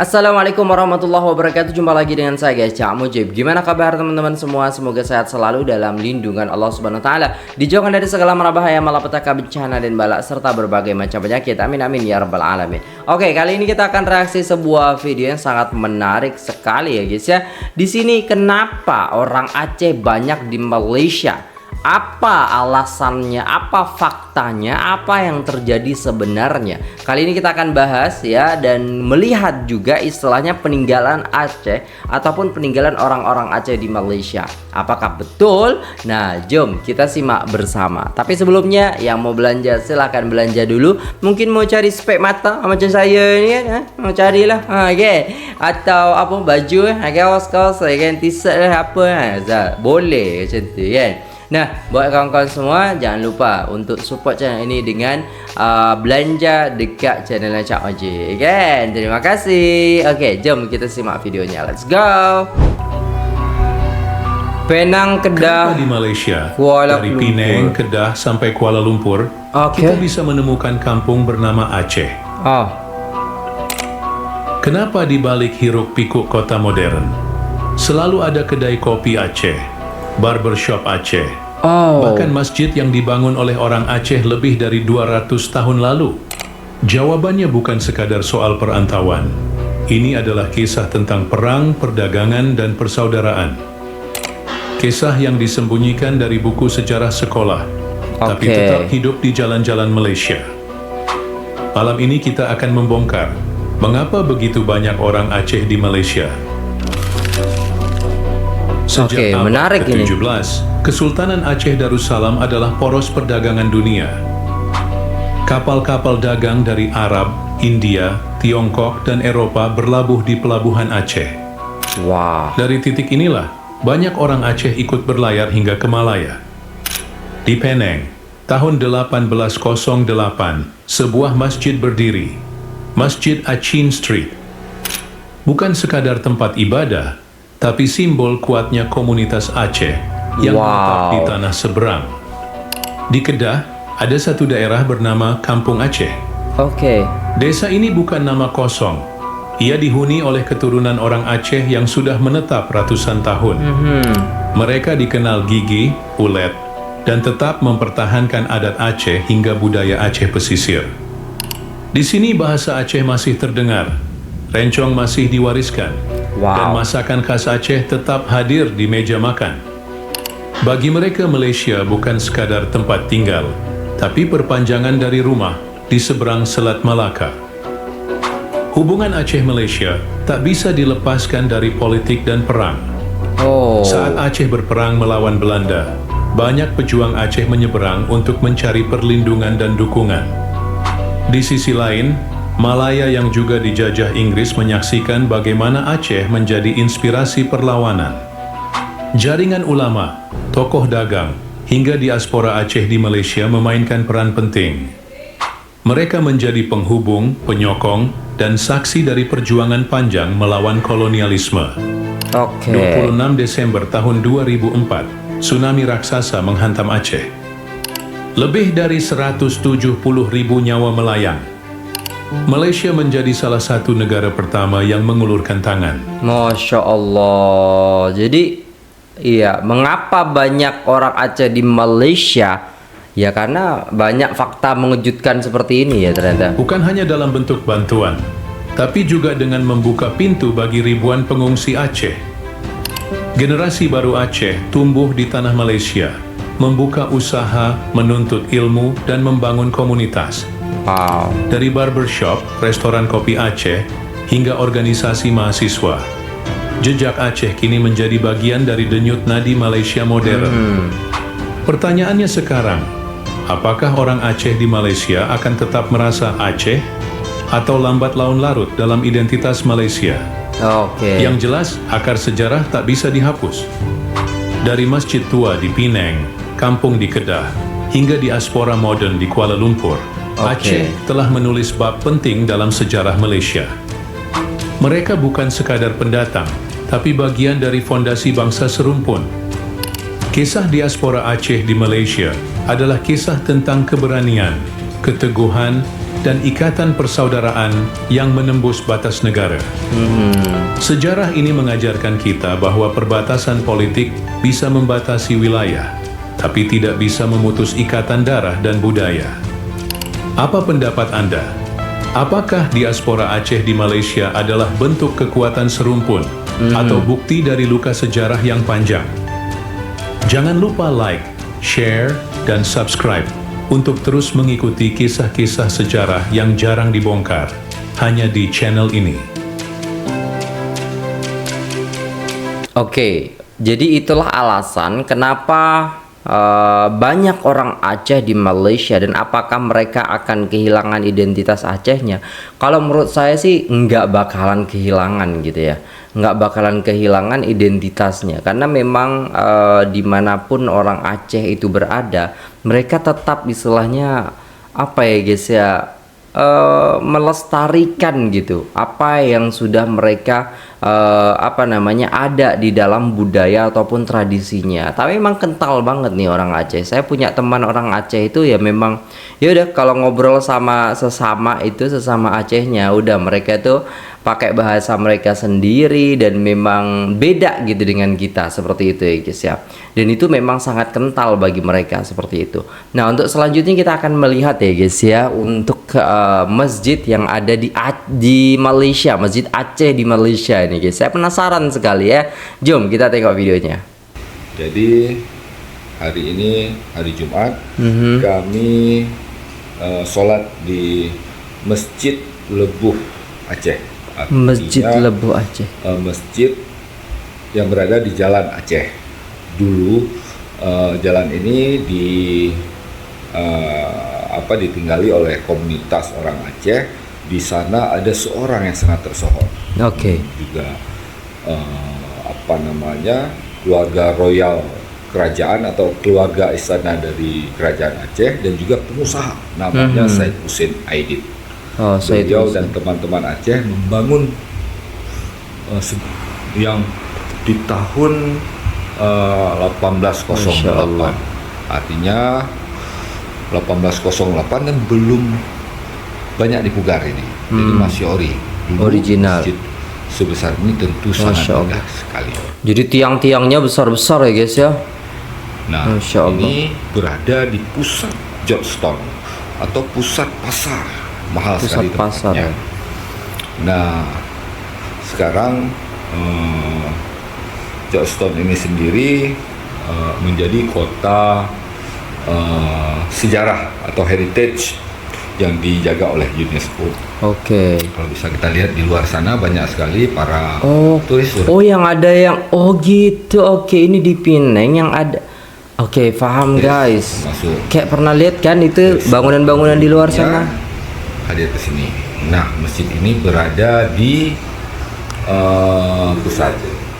Assalamualaikum warahmatullahi wabarakatuh. Jumpa lagi dengan saya guys, Cak Mujib. Gimana kabar teman-teman semua? Semoga sehat selalu dalam lindungan Allah Subhanahu wa taala, dijauhkan dari segala mara bahaya, malapetaka, bencana dan bala serta berbagai macam penyakit. Amin amin ya rabbal alamin. Oke, kali ini kita akan reaksi sebuah video yang sangat menarik sekali ya guys ya. Di sini kenapa orang Aceh banyak di Malaysia? Apa alasannya, apa faktanya, apa yang terjadi sebenarnya? Kali ini kita akan bahas ya, dan melihat juga istilahnya peninggalan Aceh ataupun peninggalan orang-orang Aceh di Malaysia. Apakah betul? Nah, jom kita simak bersama. Tapi sebelumnya yang mau belanja silahkan belanja dulu. Mungkin mau cari spek mata macam saya ni kan, mau carilah. Okay. Atau apa baju, kaos-kaos, t-shirt apa, boleh macam tu kan. Nah, buat kawan-kawan semua, jangan lupa untuk support channel ini dengan belanja dekat channel Cak Mujib kan. Terima kasih. Oke, jom kita simak videonya. Let's go. Penang, Kedah, di Malaysia, Kuala dari Lumpur. Penang, Kedah sampai Kuala Lumpur, kita bisa menemukan kampung bernama Aceh. Kenapa di balik hiruk pikuk kota modern selalu ada kedai kopi Aceh, barbershop Aceh, bahkan masjid yang dibangun oleh orang Aceh lebih dari 200 tahun lalu? Jawabannya bukan sekadar soal perantauan. Ini adalah kisah tentang perang, perdagangan, dan persaudaraan. Kisah yang disembunyikan dari buku sejarah sekolah, tapi tetap hidup di jalan-jalan Malaysia. Malam ini kita akan membongkar mengapa begitu banyak orang Aceh di Malaysia. Sejak abad ke-17, Kesultanan Aceh Darussalam adalah poros perdagangan dunia. Kapal-kapal dagang dari Arab, India, Tiongkok, dan Eropa berlabuh di pelabuhan Aceh. Dari titik inilah, banyak orang Aceh ikut berlayar hingga ke Malaya. Di Penang, tahun 1808, sebuah masjid berdiri, Masjid Achin Street. Bukan sekadar tempat ibadah, tapi simbol kuatnya komunitas Aceh yang menetap di tanah seberang. Di Kedah, ada satu daerah bernama Kampung Aceh. Desa ini bukan nama kosong. Ia dihuni oleh keturunan orang Aceh yang sudah menetap ratusan tahun. Mereka dikenal gigih, ulet, dan tetap mempertahankan adat Aceh hingga budaya Aceh pesisir. Di sini bahasa Aceh masih terdengar, rencong masih diwariskan, dan masakan khas Aceh tetap hadir di meja makan. Bagi mereka, Malaysia bukan sekadar tempat tinggal, tapi perpanjangan dari rumah di seberang Selat Malaka. Hubungan Aceh-Malaysia tak bisa dilepaskan dari politik dan perang. Saat Aceh berperang melawan Belanda, banyak pejuang Aceh menyeberang untuk mencari perlindungan dan dukungan. Di sisi lain, Malaya yang juga dijajah Inggris menyaksikan bagaimana Aceh menjadi inspirasi perlawanan. Jaringan ulama, tokoh dagang, hingga diaspora Aceh di Malaysia memainkan peran penting. Mereka menjadi penghubung, penyokong, dan saksi dari perjuangan panjang melawan kolonialisme. 26 Desember tahun 2004, tsunami raksasa menghantam Aceh. Lebih dari 170.000 nyawa melayang. Malaysia menjadi salah satu negara pertama yang mengulurkan tangan. Masya Allah. Jadi, iya, mengapa banyak orang Aceh di Malaysia? Ya karena banyak fakta mengejutkan seperti ini ya ternyata. Bukan hanya dalam bentuk bantuan, tapi juga dengan membuka pintu bagi ribuan pengungsi Aceh. Generasi baru Aceh tumbuh di tanah Malaysia, membuka usaha, menuntut ilmu, dan membangun komunitas. Dari barbershop, restoran kopi Aceh, hingga organisasi mahasiswa, jejak Aceh kini menjadi bagian dari denyut nadi Malaysia modern. Pertanyaannya sekarang, apakah orang Aceh di Malaysia akan tetap merasa Aceh, atau lambat laun larut dalam identitas Malaysia? Yang jelas, akar sejarah tak bisa dihapus. Dari masjid tua di Penang, kampung di Kedah, hingga diaspora modern di Kuala Lumpur, Aceh telah menulis bab penting dalam sejarah Malaysia. Mereka bukan sekadar pendatang, tapi bagian dari fondasi bangsa serumpun. Kisah diaspora Aceh di Malaysia adalah kisah tentang keberanian, keteguhan, dan ikatan persaudaraan yang menembus batas negara. Sejarah ini mengajarkan kita bahwa perbatasan politik bisa membatasi wilayah, tapi tidak bisa memutus ikatan darah dan budaya. Apa pendapat Anda? Apakah diaspora Aceh di Malaysia adalah bentuk kekuatan serumpun atau bukti dari luka sejarah yang panjang? Jangan lupa like, share, dan subscribe untuk terus mengikuti kisah-kisah sejarah yang jarang dibongkar hanya di channel ini. Oke, jadi itulah alasan kenapa banyak orang Aceh di Malaysia, dan apakah mereka akan kehilangan identitas Acehnya? Kalau menurut saya sih nggak bakalan kehilangan gitu ya, nggak bakalan kehilangan identitasnya, karena memang dimanapun orang Aceh itu berada, mereka tetap istilahnya apa ya guys ya, melestarikan gitu apa yang sudah mereka ada di dalam budaya ataupun tradisinya. Tapi memang kental banget nih orang Aceh. Saya punya teman orang Aceh itu ya memang ya udah kalau ngobrol sama sesama Acehnya udah mereka tuh pakai bahasa mereka sendiri dan memang beda gitu dengan kita, seperti itu ya guys ya. Dan itu memang sangat kental bagi mereka seperti itu. Nah, untuk selanjutnya kita akan melihat ya guys ya, untuk masjid yang ada di Malaysia, Masjid Aceh di Malaysia ini guys. Saya penasaran sekali ya. Jom kita tengok videonya. Jadi hari ini hari Jumat, kami sholat di Masjid Lebuh Aceh. Masjid Lebuh Aceh. Masjid yang berada di Jalan Aceh. Dulu jalan ini ditinggali oleh komunitas orang Aceh. Di sana ada seorang yang sangat tersohor. Oke. Juga keluarga royal kerajaan atau keluarga istana dari kerajaan Aceh, dan juga pengusaha namanya Said Husin Aidit. Beliau dan teman-teman Aceh membangun yang di tahun 1808. Artinya 1808 dan belum banyak dipugar ini. Jadi masih original. Masjid sebesar ini tentu sangat megah sekali. Jadi tiang-tiangnya besar-besar ya guys ya. Nah, ini berada di pusat Georgetown atau pusat pasar. Mahal sekali tempatnya. Nah, sekarang Georgetown ini sendiri menjadi kota sejarah atau heritage yang dijaga oleh UNESCO. Oke. Kalau bisa kita lihat di luar sana banyak sekali para turis. Oh, yang ada yang gitu. Oke, ini di Penang yang ada. Oke, paham guys. Masuk. Kayak pernah lihat kan itu bangunan-bangunan di luar sana. Hadir ke sini. Nah, masjid ini berada di pusat.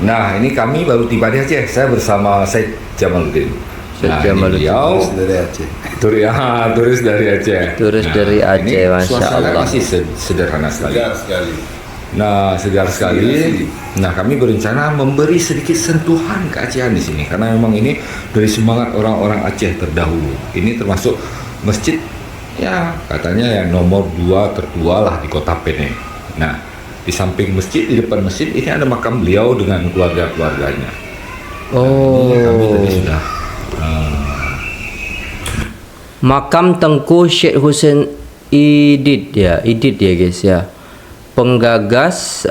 Nah, ini kami baru tiba di Aceh. Saya bersama Said Jamaluddin. Turis dari Aceh. Turis dari Aceh. Turis dari Aceh, masya Allah. Masih sederhana sekali. Nah, segar sekali. Nah, kami berencana memberi sedikit sentuhan keacehan di sini karena memang ini dari semangat orang-orang Aceh terdahulu. Ini termasuk masjid ya katanya yang nomor 2 tertua lah di kota Penang. Nah, di samping masjid, di depan masjid ini ada makam beliau dengan keluarga-keluarganya. Oh. Nah, kami tadi sudah makam Tengku Syekh Husin Idit ya guys ya. Penggagas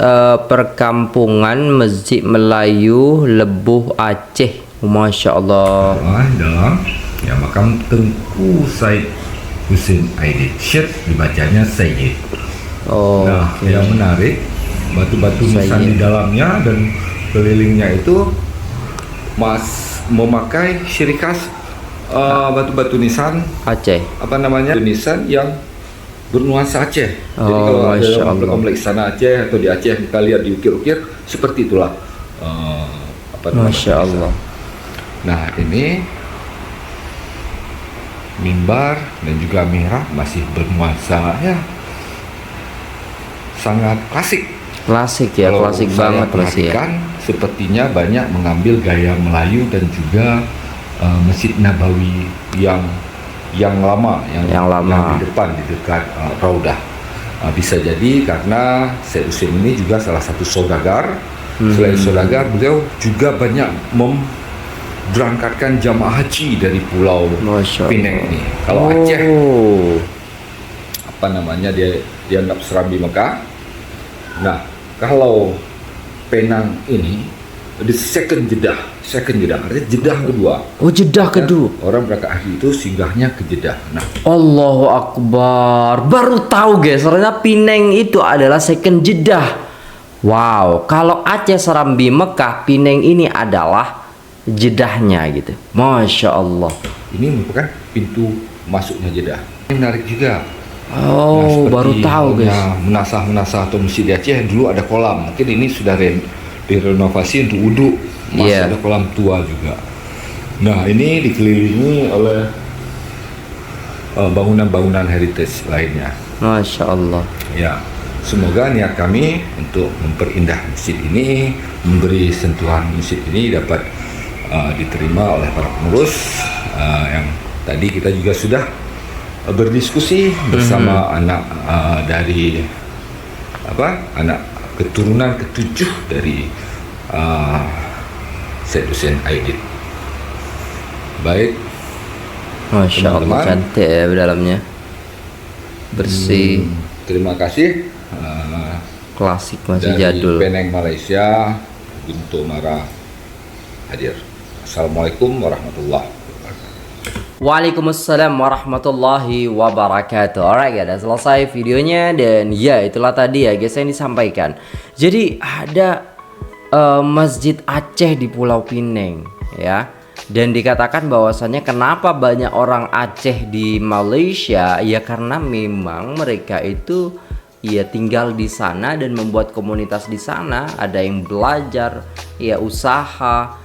perkampungan Masjid Melayu Lebuh Aceh. Masya Allah. Dalam ya makam Tengku Said Husin Aidit. Syed dibacanya Sayyid. Nah, yang menarik batu-batu nisan di dalamnya dan kelilingnya itu memakai ciri khas batu-batu nisan Aceh. Nisan yang bernuansa Aceh. Jadi kalau ada dalam kompleks sana Aceh atau di Aceh kita lihat di ukir-ukir seperti itulah. Masya Allah. Nah, ini mimbar dan juga mihrab masih bernuansa ya sangat klasik. Klasik ya, Kalau klasik saya banget masih ya. perhatikan, sepertinya banyak mengambil gaya Melayu dan juga Masjid Nabawi yang lama, Yang lama. di depan di dekat Raudah. Bisa jadi karena Syed Hussein ini juga salah satu saudagar. Selain saudagar, beliau juga banyak berangkatkan jamaah haji dari Pulau Masya Pinang Allah. ini. Kalau Aceh, Oh, apa namanya, dia dianggap Serambi Mekah. Nah, kalau Penang ini the second Jeddah, artinya Jeddah kedua. oh Jeddah kedua. Orang berangkat haji itu singgahnya ke Jeddah. Nah, Allahu Akbar. Baru tahu guys, ternyata Pinang itu adalah second Jeddah. Wow, kalau Aceh Serambi Mekah, Pinang ini adalah Jeddahnya gitu. Masya Allah. ini merupakan pintu masuknya Jeddah. Ini menarik juga. Oh, seperti baru tahu guys. Menasah-menasah atau masjid di Aceh dulu ada kolam. Mungkin ini sudah direnovasi untuk wudhu. Masih Iya. ada kolam tua juga. Nah, ini dikelilingi oleh bangunan-bangunan heritage lainnya. Masya Allah. Ya, semoga niat kami untuk memperindah masjid ini, memberi sentuhan masjid ini dapat diterima oleh para pengurus yang tadi kita juga sudah berdiskusi bersama anak dari anak keturunan ketujuh dari Syed Hussein Aidit. Baik, Masya Allah, Teman-teman. cantik ya dalamnya. Bersih, terima kasih klasik, masih dari jadul. Penang Malaysia, Guntur Mara hadir. Assalamualaikum warahmatullahi wabarakatuh. Waalaikumsalam warahmatullahi wabarakatuh. Alright guys, udah selesai videonya. Dan ya itulah tadi ya guys yang disampaikan. Jadi ada Masjid Aceh di Pulau Pinang ya. Dan dikatakan bahwasannya kenapa banyak orang Aceh di Malaysia, ya karena memang mereka itu ya tinggal di sana dan membuat komunitas di sana. Ada yang belajar, ya usaha,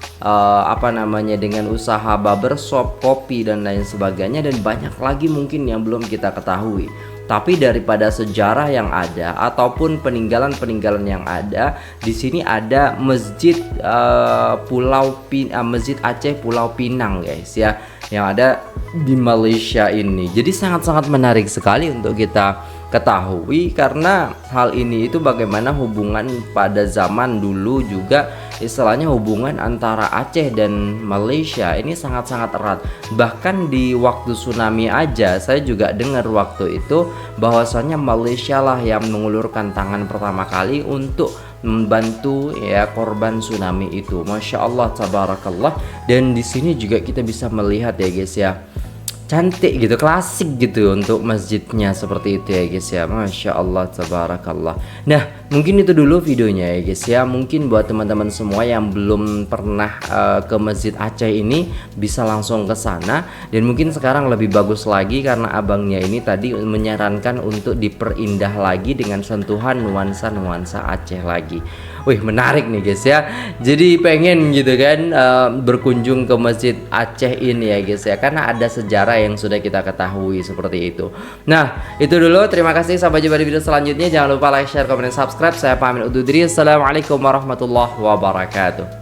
dengan usaha barbershop, kopi dan lain sebagainya, dan banyak lagi mungkin yang belum kita ketahui. Tapi daripada sejarah yang ada ataupun peninggalan-peninggalan yang ada, di sini ada Masjid Masjid Aceh Pulau Pinang guys ya, yang ada di Malaysia ini. Jadi sangat-sangat menarik sekali untuk kita ketahui, karena hal ini itu bagaimana hubungan pada zaman dulu juga, istilahnya hubungan antara Aceh dan Malaysia ini sangat-sangat erat. Bahkan di waktu tsunami aja saya juga dengar waktu itu bahwasannya Malaysia lah yang mengulurkan tangan pertama kali untuk membantu ya korban tsunami itu. Masya Allah, tabarakallah. Dan di sini juga kita bisa melihat ya guys ya, cantik gitu, klasik gitu untuk masjidnya seperti itu ya guys ya. Masya Allah, tabarakallah. Nah mungkin itu dulu videonya ya guys ya. Mungkin buat teman-teman semua yang belum pernah ke Masjid Aceh ini bisa langsung ke sana. Dan mungkin sekarang lebih bagus lagi karena abangnya ini tadi menyarankan untuk diperindah lagi dengan sentuhan nuansa-nuansa Aceh lagi. Wih, menarik nih guys ya. Jadi pengen gitu kan berkunjung ke Masjid Aceh ini ya guys ya, karena ada sejarah yang sudah kita ketahui seperti itu. Nah itu dulu, terima kasih, sampai jumpa di video selanjutnya. Jangan lupa like, share, komen, dan subscribe. Saya pamit undur diri. Assalamualaikum warahmatullahi wabarakatuh.